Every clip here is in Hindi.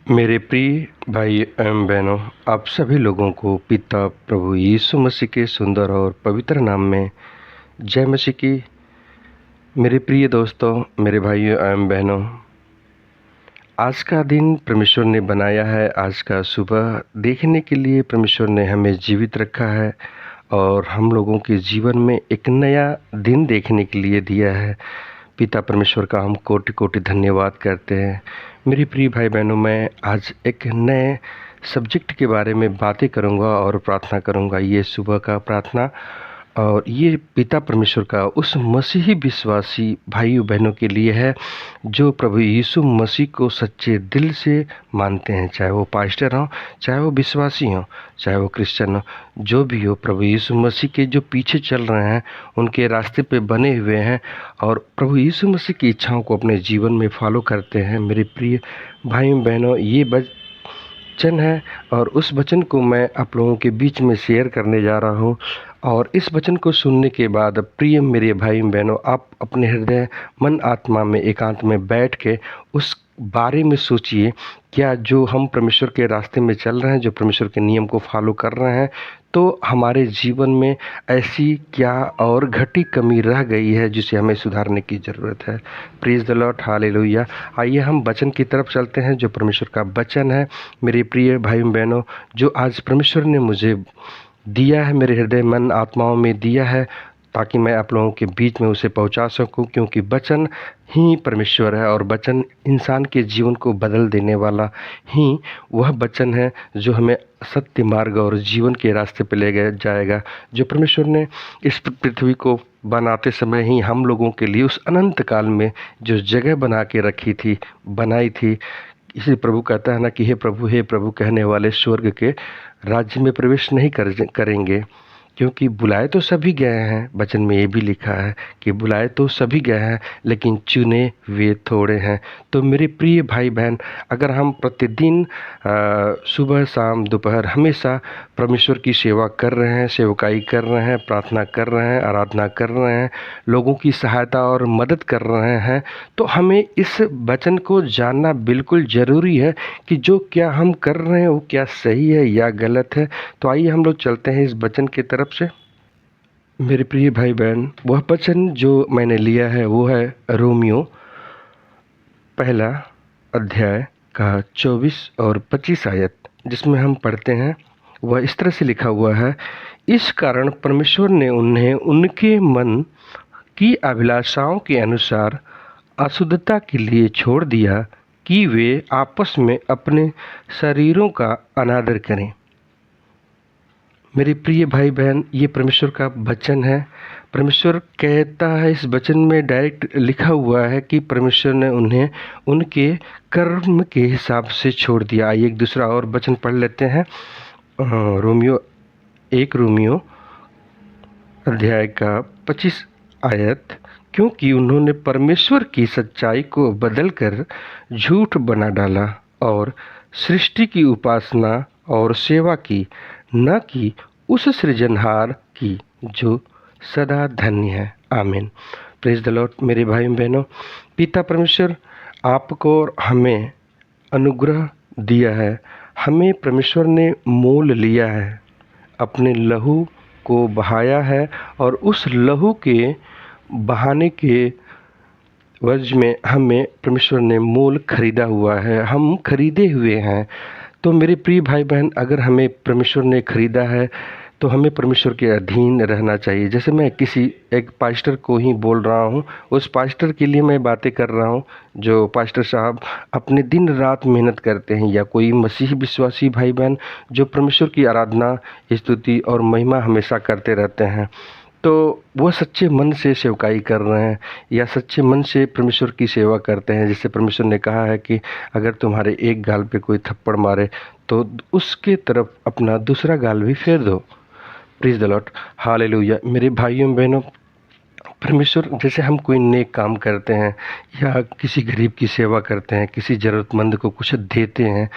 मेरे प्रिय भाई एवं बहनों, आप सभी लोगों को पिता प्रभु यीशु मसीह के सुंदर और पवित्र नाम में जय मसीह की। मेरे प्रिय दोस्तों, मेरे भाइयों एवं बहनों, आज का दिन परमेश्वर ने बनाया है। आज का सुबह देखने के लिए परमेश्वर ने हमें जीवित रखा है और हम लोगों के जीवन में एक नया दिन देखने के लिए दिया है। पिता परमेश्वर का हम कोटि कोटि धन्यवाद करते हैं। मेरी प्रिय भाई बहनों, मैं आज एक नए सब्जेक्ट के बारे में बातें करूंगा और प्रार्थना करूंगा। ये सुबह का प्रार्थना और ये पिता परमेश्वर का उस मसीही विश्वासी भाइयों बहनों के लिए है जो प्रभु यीशु मसीह को सच्चे दिल से मानते हैं। चाहे वो पास्टर हों, चाहे वो विश्वासी हों, चाहे वो क्रिश्चियन हों, जो भी हो, प्रभु यीशु मसीह के जो पीछे चल रहे हैं, उनके रास्ते पे बने हुए हैं और प्रभु यीशु मसीह की इच्छाओं को अपने जीवन में फॉलो करते हैं। मेरे प्रिय भाइयों बहनों, ये वचन है और उस वचन को मैं आप लोगों के बीच में शेयर करने जा रहा हूँ। और इस वचन को सुनने के बाद प्रिय मेरे भाई बहनों, आप अपने हृदय मन आत्मा में एकांत में बैठ के उस बारे में सोचिए, क्या जो हम परमेश्वर के रास्ते में चल रहे हैं, जो परमेश्वर के नियम को फॉलो कर रहे हैं, तो हमारे जीवन में ऐसी क्या और घटी कमी रह गई है जिसे हमें सुधारने की ज़रूरत है। Praise the Lord, hallelujah. आइए हम वचन की तरफ चलते हैं जो परमेश्वर का वचन है। मेरे प्रिय भाई बहनों, जो आज परमेश्वर ने मुझे दिया है, मेरे हृदय मन आत्माओं में दिया है, ताकि मैं आप लोगों के बीच में उसे पहुंचा सकूं, क्योंकि वचन ही परमेश्वर है और वचन इंसान के जीवन को बदल देने वाला ही वह वचन है जो हमें सत्य मार्ग और जीवन के रास्ते पर ले गया जाएगा। जो परमेश्वर ने इस पृथ्वी को बनाते समय ही हम लोगों के लिए उस अनंत काल में जो जगह बना के रखी थी, बनाई थी। इसी प्रभु कहता है ना कि हे प्रभु कहने वाले स्वर्ग के राज्य में प्रवेश नहीं करेंगे, क्योंकि बुलाए तो सभी गए हैं। वचन में ये भी लिखा है कि बुलाए तो सभी गए हैं, लेकिन चुने वे थोड़े हैं। तो मेरे प्रिय भाई बहन, अगर हम प्रतिदिन सुबह शाम दोपहर हमेशा परमेश्वर की सेवा कर रहे हैं, सेवकाई कर रहे हैं, प्रार्थना कर रहे हैं, आराधना कर रहे हैं, लोगों की सहायता और मदद कर रहे हैं, तो हमें इस वचन को जानना बिल्कुल ज़रूरी है कि जो क्या हम कर रहे हैं वो क्या सही है या गलत है। तो आइए हम लोग चलते हैं इस वचन की तरफ से। मेरे प्रिय भाई बहन, वह वचन जो मैंने लिया है वो है रोमियो पहला अध्याय का 24 और 25 आयत, जिसमें हम पढ़ते हैं। वह इस तरह से लिखा हुआ है, इस कारण परमेश्वर ने उन्हें उनके मन की अभिलाषाओं के अनुसार अशुद्धता के लिए छोड़ दिया कि वे आपस में अपने शरीरों का अनादर करें। मेरे प्रिय भाई बहन, ये परमेश्वर का वचन है। परमेश्वर कहता है, इस वचन में डायरेक्ट लिखा हुआ है कि परमेश्वर ने उन्हें उनके कर्म के हिसाब से छोड़ दिया। आइए एक दूसरा और वचन पढ़ लेते हैं। रोमियो अध्याय का 25 आयत, क्योंकि उन्होंने परमेश्वर की सच्चाई को बदलकर झूठ बना डाला और सृष्टि की उपासना और सेवा की, न कि उस सृजनहार की जो सदा धन्य है। आमीन। Praise the Lord. मेरे भाई बहनों, पिता परमेश्वर आपको और हमें अनुग्रह दिया है। हमें परमेश्वर ने मोल लिया है, अपने लहू को बहाया है और उस लहू के बहाने के वज में हमें परमेश्वर ने मोल खरीदा हुआ है, हम खरीदे हुए हैं। तो मेरे प्रिय भाई बहन, अगर हमें परमेश्वर ने खरीदा है तो हमें परमेश्वर के अधीन रहना चाहिए। जैसे मैं किसी एक पास्टर को ही बोल रहा हूँ, उस पास्टर के लिए मैं बातें कर रहा हूँ, जो पास्टर साहब अपने दिन रात मेहनत करते हैं, या कोई मसीही विश्वासी भाई बहन जो परमेश्वर की आराधना, स्तुति और महिमा हमेशा करते रहते हैं, तो वो सच्चे मन से सेवकाई कर रहे हैं या सच्चे मन से परमेश्वर की सेवा करते हैं। जैसे परमेश्वर ने कहा है कि अगर तुम्हारे एक गाल पे कोई थप्पड़ मारे तो उसके तरफ अपना दूसरा गाल भी फेर दो। Praise the Lord, hallelujah. मेरे भाइयों बहनों, परमेश्वर, जैसे हम कोई नेक काम करते हैं या किसी गरीब की सेवा करते हैं, किसी ज़रूरतमंद को कुछ देते हैं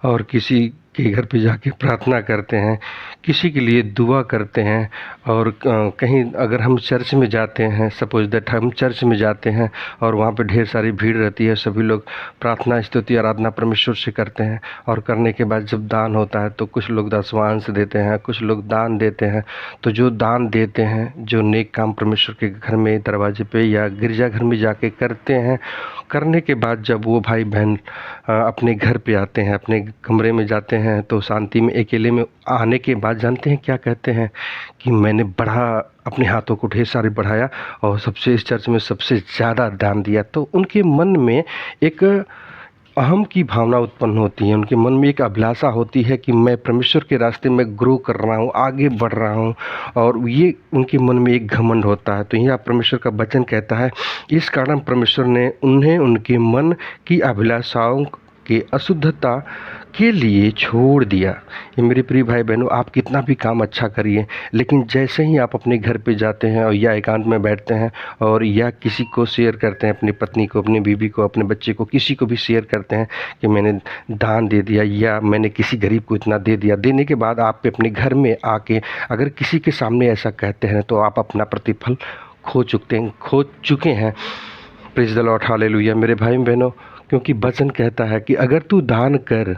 और किसी के घर पे जाके प्रार्थना करते हैं, किसी के लिए दुआ करते हैं। और कहीं अगर हम चर्च में जाते हैं, सपोज दैट हम चर्च में जाते हैं और वहाँ पे ढेर सारी भीड़ रहती है, सभी लोग प्रार्थना स्तुति आराधना परमेश्वर से करते हैं। और करने के बाद जब दान होता है तो कुछ लोग दशमांश देते हैं, कुछ लोग दान देते हैं। तो जो दान देते हैं, जो नेक काम परमेश्वर के घर में दरवाजे पे या गिरजाघर में जाके करते हैं, करने के बाद जब वो भाई बहन अपने घर पे आते हैं, अपने कमरे में जाते हैं, तो शांति में अकेले में आने के बाद जानते हैं क्या कहते हैं कि मैंने अपने हाथों को ढेर सारे बढ़ाया और सबसे इस चर्च में सबसे ज़्यादा दान दिया। तो उनके मन में एक अहम की भावना उत्पन्न होती है, उनके मन में एक अभिलाषा होती है कि मैं परमेश्वर के रास्ते में ग्रो कर रहा हूँ, आगे बढ़ रहा हूँ। और ये उनके मन में एक घमंड होता है। तो यहाँ परमेश्वर का वचन कहता है, इस कारण परमेश्वर ने उन्हें उनके मन की अभिलाषाओं के अशुद्धता के लिए छोड़ दिया। ये मेरे प्रिय भाई बहनों, आप कितना भी काम अच्छा करिए, लेकिन जैसे ही आप अपने घर पे जाते हैं और या एकांत में बैठते हैं और या किसी को शेयर करते हैं, अपनी पत्नी को, अपनी बीवी को, अपने बच्चे को, किसी को भी शेयर करते हैं कि मैंने दान दे दिया या मैंने किसी गरीब को इतना दे दिया, देने के बाद आप अपने घर में आके अगर किसी के सामने ऐसा कहते हैं तो आप अपना प्रतिफल खो चुके हैं। Praise the Lord, hallelujah. मेरे भाई बहनों, क्योंकि वचन कहता है कि अगर तू दान कर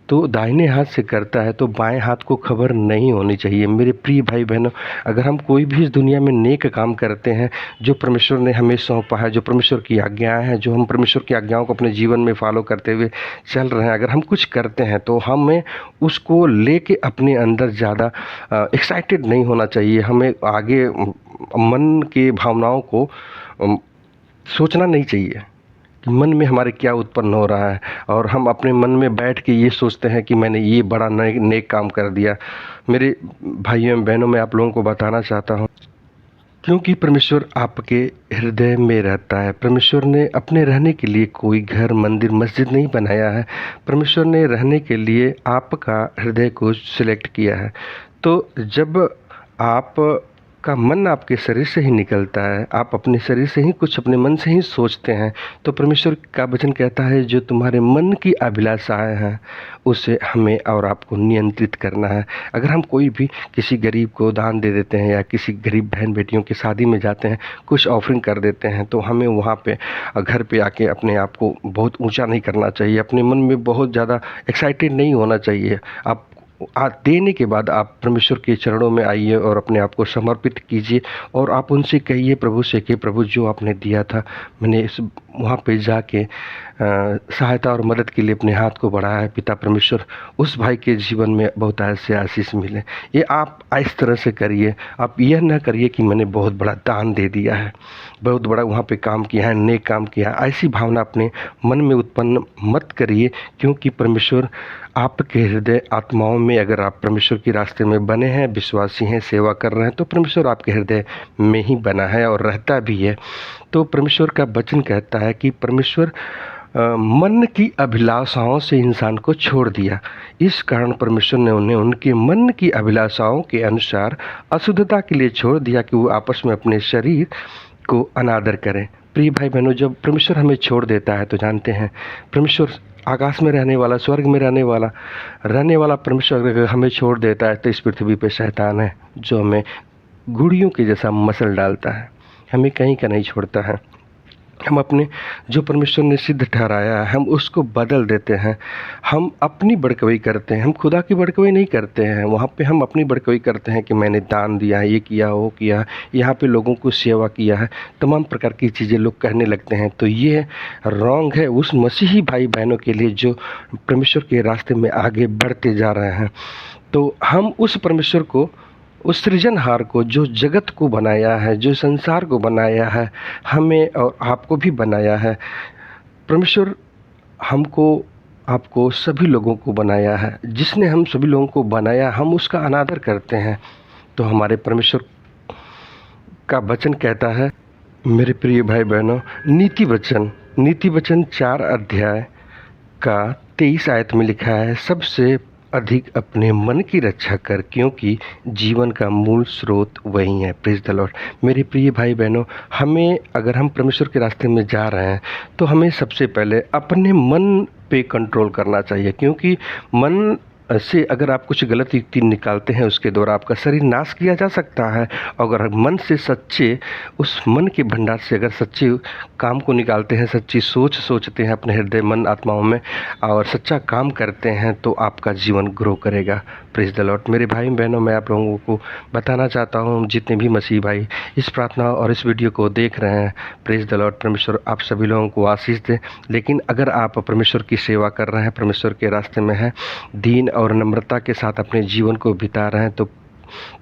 तो दाहिने हाथ से करता है तो बाएं हाथ को खबर नहीं होनी चाहिए। मेरे प्रिय भाई बहनों, अगर हम कोई भी इस दुनिया में नेक काम करते हैं, जो परमेश्वर ने हमें सौंपा है, जो परमेश्वर की आज्ञाएं हैं, जो हम परमेश्वर की आज्ञाओं को अपने जीवन में फॉलो करते हुए चल रहे हैं, अगर हम कुछ करते हैं तो हमें उसको लेके अपने अंदर ज़्यादा एक्साइटेड नहीं होना चाहिए। हमें आगे मन के भावनाओं को सोचना नहीं चाहिए कि मन में हमारे क्या उत्पन्न हो रहा है, और हम अपने मन में बैठ के ये सोचते हैं कि मैंने ये बड़ा नेक काम कर दिया। मेरे भाइयों एवं बहनों, मैं आप लोगों को बताना चाहता हूँ, क्योंकि परमेश्वर आपके हृदय में रहता है। परमेश्वर ने अपने रहने के लिए कोई घर, मंदिर, मस्जिद नहीं बनाया है। परमेश्वर ने रहने के लिए आपका हृदय को सिलेक्ट किया है। तो जब आप का मन आपके शरीर से ही निकलता है, आप अपने शरीर से ही कुछ अपने मन से ही सोचते हैं, तो परमेश्वर का वचन कहता है जो तुम्हारे मन की अभिलाषाएं हैं उसे हमें और आपको नियंत्रित करना है। अगर हम कोई भी किसी गरीब को दान दे देते हैं या किसी गरीब बहन बेटियों की शादी में जाते हैं, कुछ ऑफरिंग कर देते हैं, तो हमें वहाँ पे घर पे आके अपने आप को बहुत ऊंचा नहीं करना चाहिए, अपने मन में बहुत ज़्यादा एक्साइटेड नहीं होना चाहिए। आप देने के बाद आप परमेश्वर के चरणों में आइए और अपने आप को समर्पित कीजिए और आप उनसे कहिए, प्रभु से कि प्रभु जो आपने दिया था, मैंने इस वहाँ पे जाके सहायता और मदद के लिए अपने हाथ को बढ़ाया है। पिता परमेश्वर उस भाई के जीवन में बहुत ऐसे आशीष मिले। ये आप इस तरह से करिए। आप यह न करिए कि मैंने बहुत बड़ा दान दे दिया है, बहुत बड़ा वहाँ पे काम किया है, नेक काम किया है। ऐसी भावना अपने मन में उत्पन्न मत करिए, क्योंकि परमेश्वर आपके हृदय आत्माओं में, अगर आप परमेश्वर के रास्ते में बने हैं, विश्वासी हैं, सेवा कर रहे हैं, तो परमेश्वर आपके हृदय में ही बना है और रहता भी है। तो परमेश्वर का वचन कहता है कि परमेश्वर मन की अभिलाषाओं से इंसान को छोड़ दिया। इस कारण परमेश्वर ने उन्हें उनके मन की अभिलाषाओं के अनुसार अशुद्धता के लिए छोड़ दिया कि वो आपस में अपने शरीर को अनादर करें। प्रिय भाई बहनों, जब परमेश्वर हमें छोड़ देता है तो जानते हैं परमेश्वर आकाश में रहने वाला, स्वर्ग में रहने वाला परमेश्वर अगर हमें छोड़ देता है तो इस पृथ्वी पे शैतान है जो हमें गुड़ियों के जैसा मसल डालता है, हमें कहीं का नहीं छोड़ता है। हम अपने जो परमेश्वर ने सिद्ध ठहराया है हम उसको बदल देते हैं। हम अपनी बड़कवई करते हैं, हम खुदा की बड़कवई नहीं करते हैं। वहाँ पे हम अपनी बड़कवई करते हैं कि मैंने दान दिया है, ये किया, वो किया, यहाँ पे लोगों को सेवा किया है, तमाम प्रकार की चीज़ें लोग कहने लगते हैं। तो ये रॉन्ग है उस मसीही भाई बहनों के लिए जो परमेश्वर के रास्ते में आगे बढ़ते जा रहे हैं। तो हम उस परमेश्वर को, उस सृजनहार को, जो जगत को बनाया है, जो संसार को बनाया है, हमें और आपको भी बनाया है, परमेश्वर हमको, आपको, सभी लोगों को बनाया है। जिसने हम सभी लोगों को बनाया हम उसका अनादर करते हैं। तो हमारे परमेश्वर का वचन कहता है, मेरे प्रिय भाई बहनों, नीति वचन 4 अध्याय का 23 आयत में लिखा है, सबसे अधिक अपने मन की रक्षा कर, क्योंकि जीवन का मूल स्रोत वही है। Praise the Lord. मेरे प्रिय भाई बहनों, हमें अगर हम परमेश्वर के रास्ते में जा रहे हैं तो हमें सबसे पहले अपने मन पे कंट्रोल करना चाहिए, क्योंकि मन से अगर आप कुछ गलत युक्ति निकालते हैं उसके द्वारा आपका शरीर नाश किया जा सकता है। अगर मन से सच्चे, उस मन के भंडार से अगर सच्चे काम को निकालते हैं, सच्ची सोच सोचते हैं अपने हृदय मन आत्माओं में और सच्चा काम करते हैं तो आपका जीवन ग्रो करेगा। Praise the Lord. मेरे भाई बहनों, मैं आप लोगों को बताना चाहता हूँ, जितने भी मसीह भाई इस प्रार्थना और इस वीडियो को देख रहे हैं, प्रेज़ द लॉर्ड, परमेश्वर आप सभी लोगों को आशीष दे। लेकिन अगर आप परमेश्वर की सेवा कर रहे हैं, परमेश्वर के रास्ते में हैं, दीन और नम्रता के साथ अपने जीवन को बिता रहे हैं, तो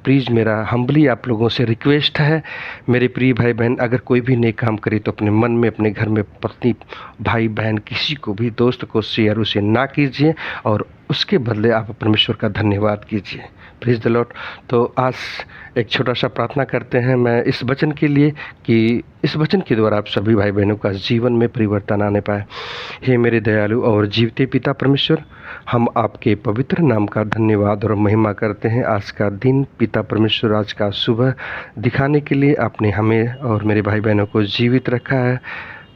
प्लीज़ मेरा हम्बली आप लोगों से रिक्वेस्ट है, मेरे प्रिय भाई बहन, अगर कोई भी नेक काम करे तो अपने मन में, अपने घर में, पत्नी, भाई बहन, किसी को भी, दोस्त को शेयर उसे ना कीजिए और उसके बदले आप परमेश्वर का धन्यवाद कीजिए। Praise the Lord. तो आज एक छोटा सा प्रार्थना करते हैं मैं इस वचन के लिए कि इस वचन के द्वारा आप सभी भाई बहनों का जीवन में परिवर्तन आने पाए। हे मेरे दयालु और जीवते पिता परमेश्वर, हम आपके पवित्र नाम का धन्यवाद और महिमा करते हैं। आज का दिन पिता परमेश्वर, आज का सुबह दिखाने के लिए आपने हमें और मेरे भाई बहनों को जीवित रखा है।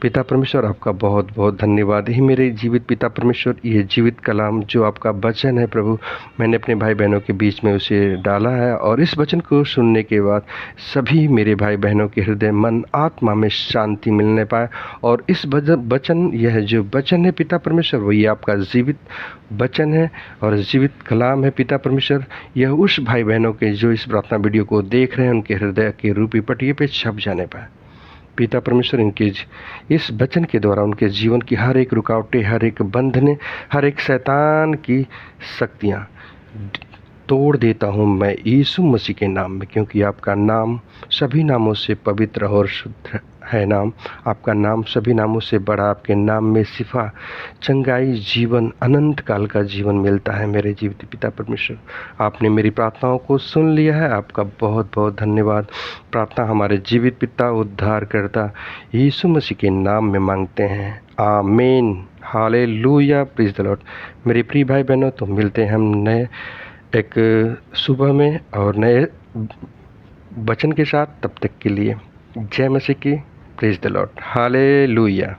पिता परमेश्वर, आपका बहुत बहुत धन्यवाद। ही मेरे जीवित पिता परमेश्वर, ये जीवित कलाम जो आपका वचन है प्रभु, मैंने अपने भाई बहनों के बीच में उसे डाला है और इस वचन को सुनने के बाद सभी मेरे भाई बहनों के हृदय मन आत्मा में शांति मिलने पाए। और इस वचन, यह जो वचन है पिता परमेश्वर, वही आपका जीवित वचन है और जीवित कलाम है पिता परमेश्वर। यह उस भाई बहनों के जो इस प्रार्थना वीडियो को देख रहे हैं, उनके हृदय के रूपी पटिये पे छप जाने पाए। पिता परमेश्वर, इनके इस वचन के द्वारा उनके जीवन की हर एक रुकावटें, हर एक बंधने, हर एक शैतान की शक्तियाँ तोड़ देता हूँ मैं यीशु मसीह के नाम में, क्योंकि आपका नाम सभी नामों से पवित्र और शुद्ध है। नाम आपका नाम सभी नामों से बड़ा। आपके नाम में शिफा, चंगाई, जीवन, अनंत काल का जीवन मिलता है। मेरे जीवित पिता परमेश्वर, आपने मेरी प्रार्थनाओं को सुन लिया है, आपका बहुत बहुत धन्यवाद। प्रार्थना हमारे जीवित पिता उद्धार करता यीशु मसीह के नाम में मांगते हैं, आमीन, हालेलुया, प्रेज़ द लॉर्ड। मेरे प्रिय भाई बहनों, तो मिलते हैं हम नए एक सुबह में और नए वचन के साथ। तब तक के लिए जय मसीह की। Praise the Lord, hallelujah.